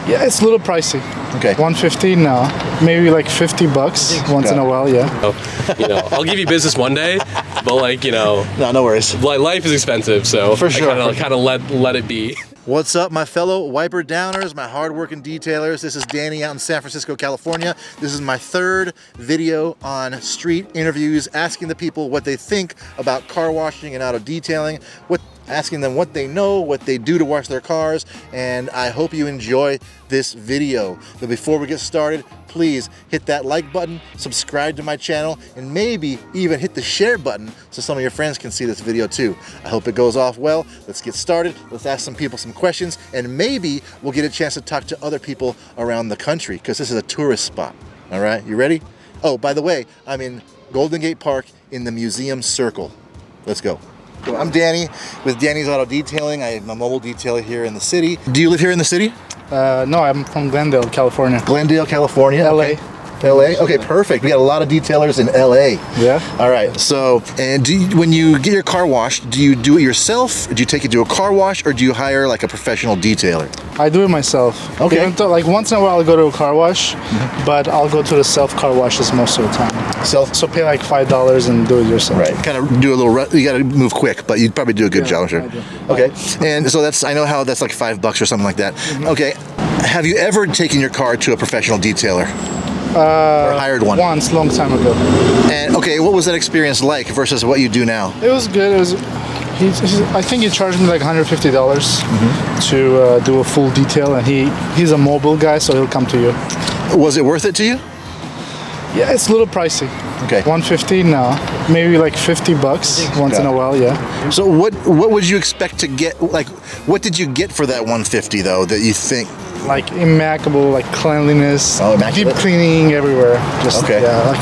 Yeah, it's a little pricey. Okay. 150 now, maybe like $50 once in a while. Yeah. I'll give you business one day, but No worries. like life is expensive, so For sure. I kind of let it be. What's up, my fellow wiper downers, my hardworking detailers? This is Danny out in San Francisco, California. This is my third video on street interviews, asking the people what they think about car washing and auto detailing, asking them what they know, what they do to wash their cars, and I hope you enjoy this video. But before we get started, please hit that like button, subscribe to my channel, and maybe even hit the share button so some of your friends can see this video too. I hope it goes off well. Let's get started. Let's ask some people some questions, and maybe we'll get a chance to talk to other people around the country, because this is a tourist spot. All right, you ready? Oh, by the way, I'm in Golden Gate Park in the Museum Circle. Let's go. I'm Danny with Danny's Auto Detailing. I'm a mobile detailer here in the city. Do you live here in the city? No, I'm from Glendale, California. Glendale, California. LA. Okay. LA? Okay, perfect. We got a lot of detailers in LA. Yeah. All right. So, and when you get your car washed, do you do it yourself? Do you take it to a car wash, or do you hire like a professional detailer? I do it myself. Okay. Even though, like once in a while I'll go to a car wash, but I'll go to the self car washes most of the time. So pay like $5 and do it yourself. Right. Kind of do a little. You got to move quick, but you probably do a good job. Sure. I do. Okay. And so I know how that's like $5 or something like that. Okay. Have you ever taken your car to a professional detailer? Or hired one? Once, long time ago. And okay, what was that experience like versus what you do now? It was good. It was. I think he charged me like $150 to do a full detail, and he's a mobile guy, so he'll come to you. Was it worth it to you? Yeah, it's a little pricey. Okay. 150 now, maybe like $50 once in a while. Yeah. So what would you expect to get? Like, what did you get for that 150 though? That you think? Like immaculate, like cleanliness, Oh, immaculate. deep cleaning everywhere. Just Okay. yeah, like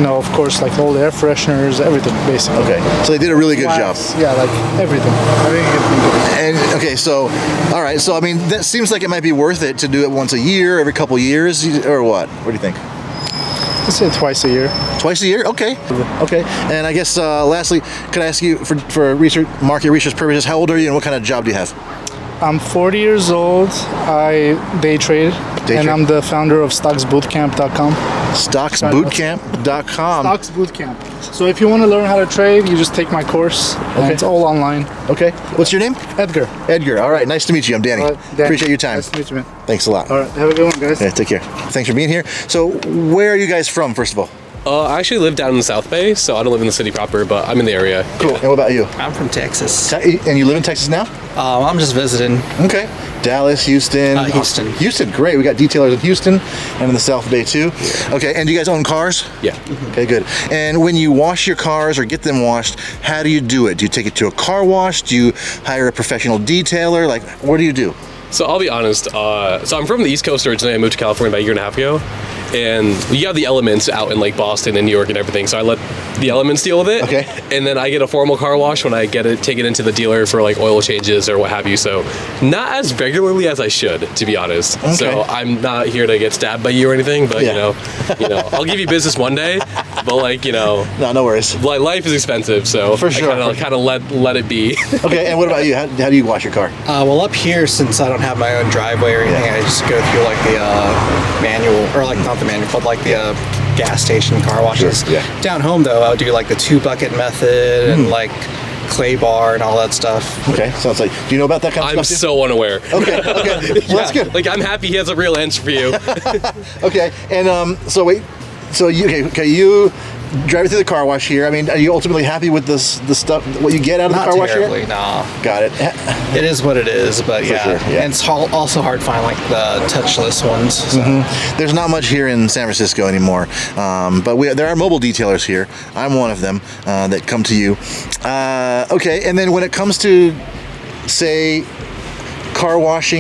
of course, like all the air fresheners, everything basically. Okay. So they did a really good job. Wax, yeah, like everything. Everything you can think of. And okay, so all right. So I mean, that seems like it might be worth it to do it once a year, every couple years, or what? What do you think? Let's say twice a year. Twice a year? Okay. Okay. And I guess lastly, could I ask you for market research purposes, how old are you and what kind of job do you have? I'm 40 years old. I day trade, and I'm the founder of StocksBootcamp.com. StocksBootcamp.com. Stocks Bootcamp. So if you want to learn how to trade, you just take my course. And it's all online. Okay. What's your name? Edgar. Edgar. All right. Nice to meet you. I'm Danny. All right, Danny. Appreciate your time. Nice to meet you, man. Thanks a lot. All right. Have a good one, guys. Yeah, take care. Thanks for being here. So where are you guys from, first of all? I actually live down in the South Bay, so I don't live in the city proper, but I'm in the area. Cool. And what about you? I'm from Texas. And you live in Texas now? I'm just visiting. Okay. Dallas, Houston. Houston. Houston, great. We got detailers in Houston and in the South Bay too. Okay, and do you guys own cars? Yeah. Okay, good. And when you wash your cars or get them washed, how do you do it? Do you take it to a car wash? Do you hire a professional detailer? Like, what do you do? So I'll be honest. So I'm from the East Coast originally. I moved to California about a year and a half ago, and you have the Elements out in like Boston and New York and everything. So I let the Elements deal with it. Okay. And then I get a formal car wash when I take it into the dealer for like oil changes or what have you. So not as regularly as I should, to be honest. Okay. So I'm not here to get stabbed by you or anything, but Yeah. I'll give you business one day, but No worries. like life is expensive, so For sure. I kind of let it be. Okay, and what about you? How do you wash your car? Well, up here, since I don't have my own driveway or anything, I just go through like the manual, or like not the manual, but like the gas station car washes. Sure, yeah. Down home, though, I'll do like the 2-bucket method and like clay bar and all that stuff. Okay, sounds like. Do you know about that kind of I'm stuff? so unaware. Okay. Well, that's good. Like I'm happy he has a real answer for you. Okay, and so wait, so you drive it through the car wash here. I mean, are you ultimately happy with the stuff, what you get out of the Not car wash terribly, here? no. Got it. It is what it is, but yeah. sure, yeah. And it's also hard to find like the touchless ones. So. There's not much here in San Francisco anymore, but there are mobile detailers here. I'm one of them that come to you. Okay, and then when it comes to, say, car wash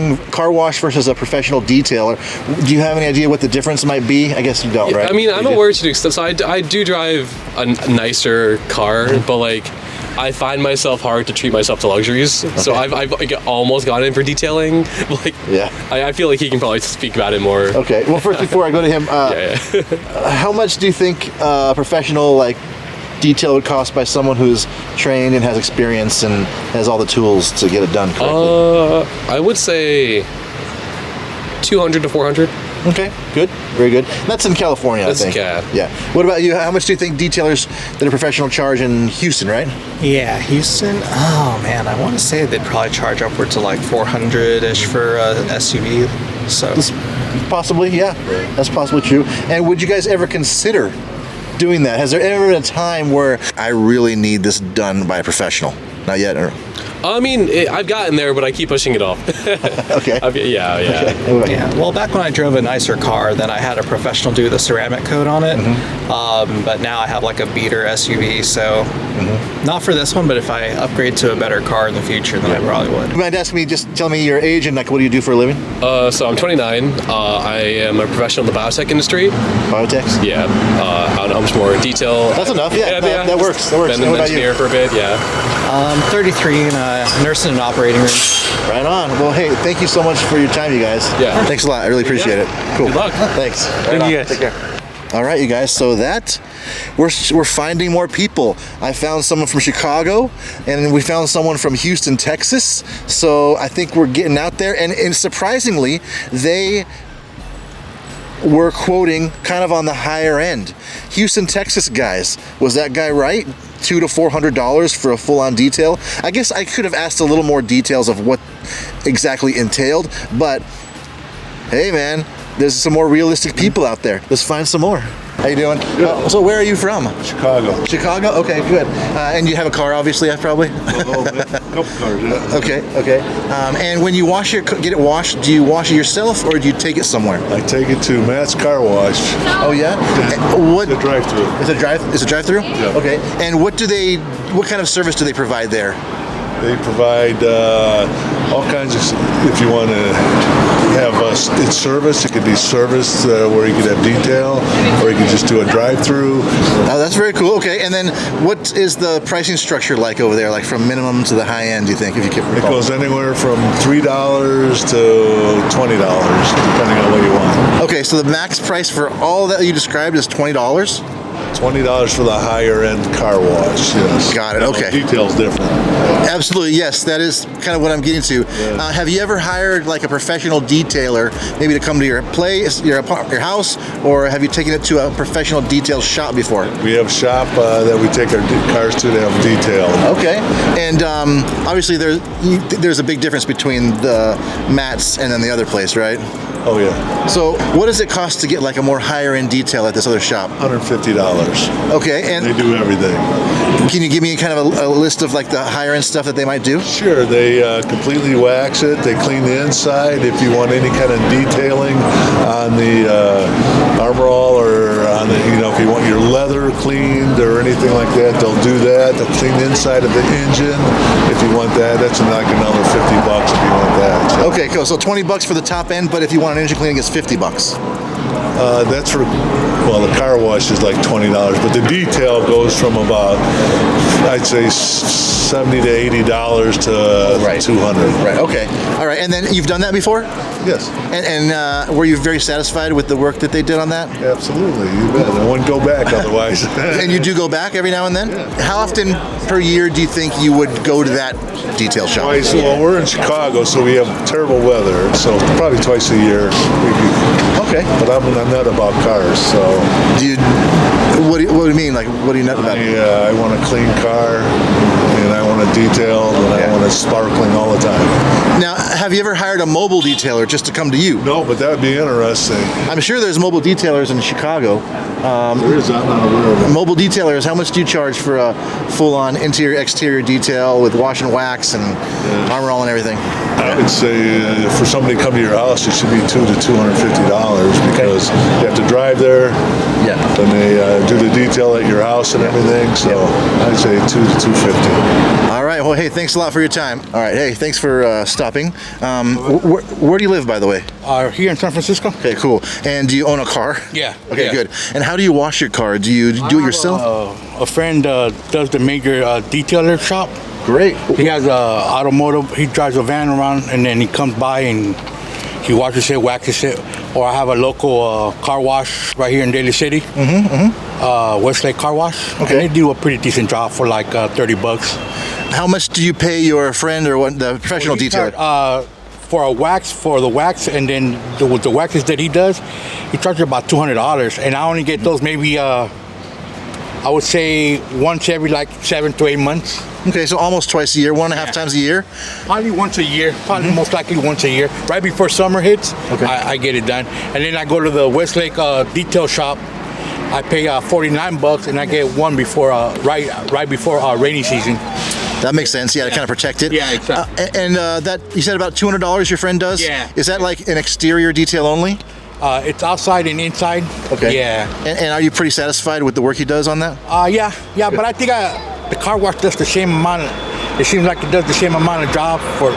versus a professional detailer, do you have any idea what the difference might be? I guess you don't, right? I mean, I'm aware to do stuff. So I do drive a nicer car, but like I find myself hard to treat myself to luxuries. So I've like, almost gone in for detailing. Like, Yeah. I feel like he can probably speak about it more. Okay. Well, first, before I go to him, how much do you think a professional detail would cost by someone who's trained and has experience and has all the tools to get it done correctly? I would say 200 to 400. Okay, good, very good. That's in California, That's I think. CAD. Yeah. What about you? How much do you think detailers that are professional charge in Houston, right? Yeah, Houston. Oh man, I want to say they'd probably charge upwards of like 400-ish for a SUV. So Possibly, yeah. That's possibly true. And would you guys ever consider doing that? Has there ever been a time where I really need this done by a professional? Not yet. Or... I mean, I've gotten there, but I keep pushing it off. Okay. Yeah. Okay. yeah, well, back when I drove a nicer car, then I had a professional do the ceramic coat on it. But now I have like a beater SUV, so not for this one. But if I upgrade to a better car in the future, then I probably would. You mind asking me, just tell me your age and like what do you do for a living? So I'm 29. I am a professional in the biotech industry. Biotechs? Yeah. I don't know how much more detail. That's enough, yeah. That works. That works. Been an What about you? engineer for a bit, yeah. I'm 33 and a nurse in an operating room. Right on. Well, hey, thank you so much for your time, you guys. Yeah. Thanks a lot. I really appreciate it. Cool. Good luck. Thanks. Thank you guys. Take care. All right, you guys. So we're finding more people. I found someone from Chicago, and we found someone from Houston, Texas. So I think we're getting out there, and surprisingly, they were quoting kind of on the higher end. Houston, Texas guys. Was that guy right? $200 to $400 for a full-on detail. I guess I could have asked a little more details of what exactly entailed, but hey, man, there's some more realistic people out there. Let's find some more. How you doing? So where are you from? Chicago. Chicago? Okay, good. And you have a car, obviously, probably? A couple cars, yeah. Okay. And when you get it washed, do you wash it yourself or do you take it somewhere? I take it to Matt's Car Wash. Oh yeah. What? The drive-through. It's a drive-through. Yeah. Okay. And what kind of service do they provide there? They provide all kinds of. If you want to have it's service, it could be service where you could have detail, or you could just do a drive-through. Oh, that's very cool. Okay. And then what is the pricing structure like over there? Like from minimum to the high end? Do you think, if you can It recall? goes anywhere from $3 to $20, depending on what you want. Okay. So the max price for all that you described is $20. $20 for the higher end car wash. Yes. Got it, Now, okay. Detail's different. Absolutely, yes. That is kind of what I'm getting to. Yeah. Have you ever hired like a professional detailer, maybe to come to your place, your house, or have you taken it to a professional detail shop before? We have a shop that we take our cars to have detail. Okay. And obviously there's a big difference between the Matt's and then the other place, right? Oh yeah. So what does it cost to get like a more higher end detail at this other shop? $150. Okay. They And do everything. can you give me kind of a list of like the higher end stuff that they might do? Sure, they completely wax it. They clean the inside. If you want any kind of detailing on the armor all, or on the, if you want your leather cleaned or anything like that, they'll do that. They'll clean the inside of the engine if you want that. That's like another $50 if you want that. So, Okay, cool. So $20 for the top end, but if you want an engine cleaning, it's $50. that's for, the car wash is like $20, but the detail goes from about, I'd say, $70 to $80 to Right. $200. Right. Okay. All right. And then you've done that before, Yes. and were you very satisfied with the work that they did on that? Absolutely, you bet. I wouldn't go back otherwise. And you do go back every now and then? Yeah. How often per year do you think you would go to that detail shop? Twice. Well, we're in Chicago, so we have terrible weather. So probably twice a year. Okay. But I'm nut about cars, so Do you? What do you mean? Like, what do you know about? I want a clean car, and I want it detailed, and I want it sparkling all the time. Now, have you ever hired a mobile detailer just to come to you? No, but that would be interesting. I'm sure there's mobile detailers in Chicago. There is. I'm not aware of it. Mobile detailers, how much do you charge for a full-on interior-exterior detail with wash and wax and armor all and everything? I would say for somebody to come to your house, it should be $200 to $250 because you have to drive there. Yeah. Then they do the detail at your house and everything. So I'd say $200 to $250. All right. Well, hey, thanks a lot for your time. All right. Hey, thanks for stopping. Where do you live, by the way? Here in San Francisco. Okay, cool. And do you own a car? Yeah. Okay, Yeah. good. And how do you wash your car? Do you do it yourself? A friend does the major detailer shop. Great. He has a automotive. He drives a van around, and then he comes by and he washes it, waxes it. Or I have a local car wash right here in Daly City. Westlake Car Wash. Okay. And they do a pretty decent job for like $30. How much do you pay your friend or the professional detailer? for the wax, and then with the waxes that he does, he charges about $200, and I only get those maybe I would say once every like 7 to 8 months. Okay, so almost twice a year, 1.5 times a year. Probably once a year. Probably most likely once a year. Right before summer hits, Okay. I get it done, and then I go to the Westlake detail shop. I pay $49, and I get one before right before rainy season. That makes sense. Yeah, to kind of protect it. Yeah, exactly. And that you said about $200 your friend does? Yeah. Is that like an exterior detail only? It's outside and inside. Okay. Yeah. And are you pretty satisfied with the work he does on that? Yeah. But I think the car wash does the same amount. It seems like it does the same amount of job for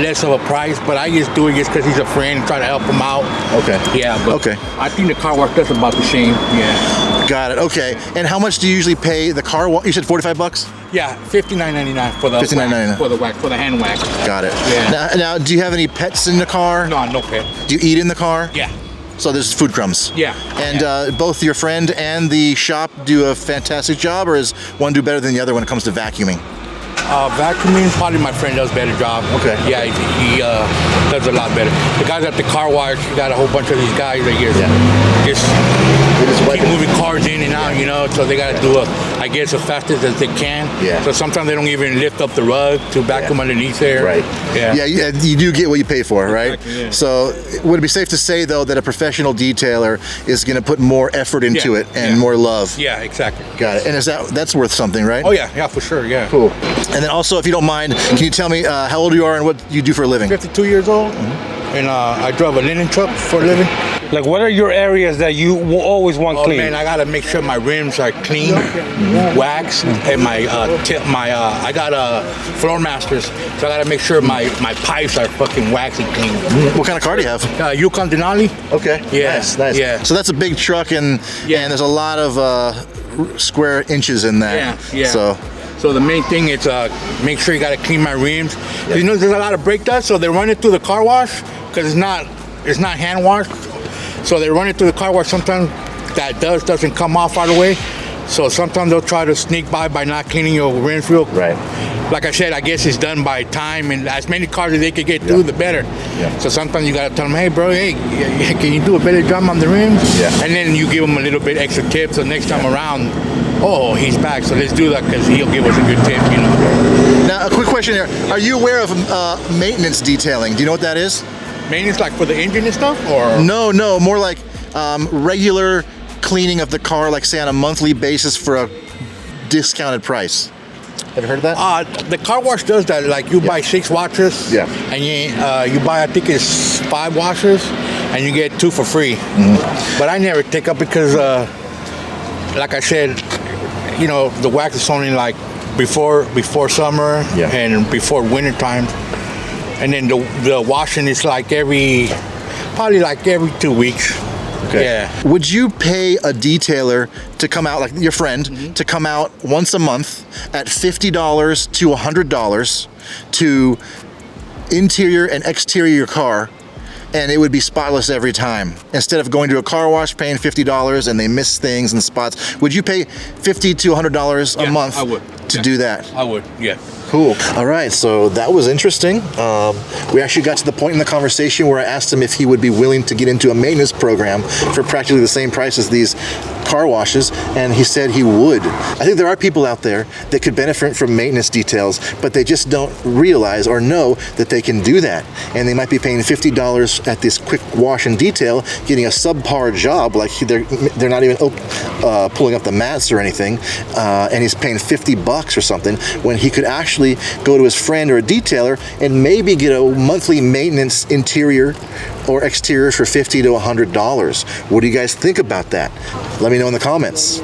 less of a price. But I just do it just because he's a friend, try to help him out. Okay. Yeah. But Okay. I think the car wash does about the same. Yeah. Got it. Okay. And how much do you usually pay the car wash? You said $45? Yeah. $59.99 for the $59.99. wax, for the wax, for the hand wax. Got it. Yeah. Now, do you have any pets in the car? No pet. Do you eat in the car? Yeah. So there's food crumbs. Yeah. And both your friend and the shop do a fantastic job, or is one do better than the other when it comes to vacuuming? Vacuuming, probably my friend does a better job. Okay. Yeah, he does a lot better. The guys at the car wash, you got a whole bunch of these guys that just keep moving cars in and out, so they got to do I guess as fast as they can. Yeah. So sometimes they don't even lift up the rug to vacuum underneath there. Right. Yeah. Yeah, you do get what you pay for, right? Exactly, yeah. So would it be safe to say, though, that a professional detailer is going to put more effort into it and more love? Yeah, exactly. Got it. And that's worth something, right? Oh, yeah, for sure, yeah. Cool. And then also, if you don't mind, can you tell me how old you are and what you do for a living? 52 years old, and I drive a linen truck for a living. Like, what are your areas that you will always want Oh clean? man, I gotta make sure my rims are clean, wax, and my I got floor masters, so I gotta make sure my pipes are fucking waxy clean. What kind of car do you have? Yukon Denali. Okay. Yeah, Nice. yeah. So that's a big truck, and there's a lot of square inches in that. Yeah. So the main thing is make sure you gotta clean my rims. You know, there's a lot of brake dust, so they run it through the car wash because it's not hand washed. So they run it through the car wash. Sometimes that dust doesn't come off right away. So sometimes they'll try to sneak by not cleaning your rims real. Right. Like I said, I guess it's done by time, and as many cars as they could get through, the better. Yeah. So sometimes you gotta tell them, hey bro, can you do a better job on the rims? Yeah. And then you give them a little bit extra tip. So next time around, oh, he's back. So let's do that because he'll give us a good tip, Now, a quick question here: are you aware of maintenance detailing? Do you know what that is? Maintenance, like for the engine and stuff, or No, more like regular cleaning of the car, like say on a monthly basis for a discounted price. Have you heard of that? The car wash does that. Like you buy 6 washers, and you buy, I think it's 5 washers, and you get 2 for free. But I never take up because, like I said, the wax is only like before summer and before winter time, and then the washing is like probably every 2 weeks. Okay. Yeah. Would you pay a detailer to come out, like your friend, to come out once a month at $50 to $100 to interior and exterior your car, and it would be spotless every time? Instead of going to a car wash, paying $50 and they miss things and spots, would you pay $50 to $100 a month I would. to do that? I would, yeah. Cool. All right, so that was interesting. We actually got to the point in the conversation where I asked him if he would be willing to get into a maintenance program for practically the same price as these car washes, and he said he would. I think there are people out there that could benefit from maintenance details, but they just don't realize or know that they can do that. And they might be paying $50 at this quick wash and detail, getting a subpar job, like they're not even pulling up the mats or anything, and he's paying $50 or something, when he could actually go to his friend or a detailer and maybe get a monthly maintenance interior or exterior for $50 to $100. What do you guys think about that? Let me know in the comments.